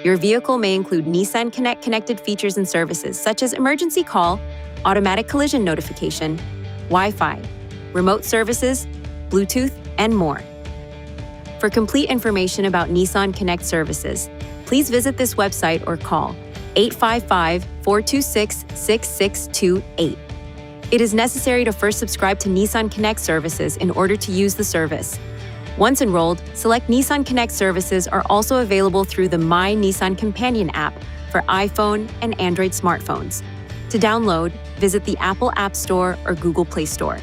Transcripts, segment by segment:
Your vehicle may include NissanConnect connected features and services such as emergency call, automatic collision notification, Wi-Fi, remote services, Bluetooth, and more. For complete information about NissanConnect services, please visit this website or call 855-426-6628. It is necessary to first subscribe to NissanConnect services in order to use the service. Once enrolled, select NissanConnect services are also available through the My Nissan Companion app for iPhone and Android smartphones. To download, visit the Apple App Store or Google Play Store.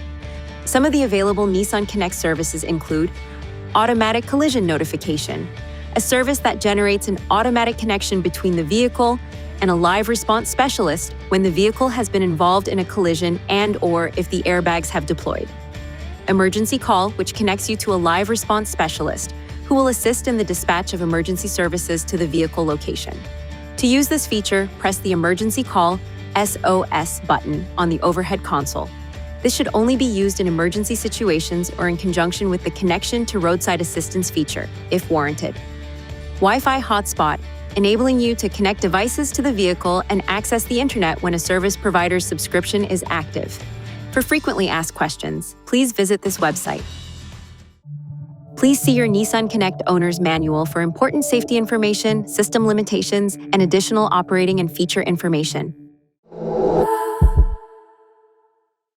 Some of the available NissanConnect services include automatic collision notification, a service that generates an automatic connection between the vehicle and a live response specialist when the vehicle has been involved in a collision and/or if the airbags have deployed. Emergency call, which connects you to a live response specialist who will assist in the dispatch of emergency services to the vehicle location. To use this feature, press the Emergency Call SOS button on the overhead console. This should only be used in emergency situations or in conjunction with the Connection to Roadside Assistance feature, if warranted. Wi-Fi hotspot, enabling you to connect devices to the vehicle and access the internet when a service provider's subscription is active. For frequently asked questions, please visit this website. Please see your NissanConnect owner's manual for important safety information, system limitations, and additional operating and feature information.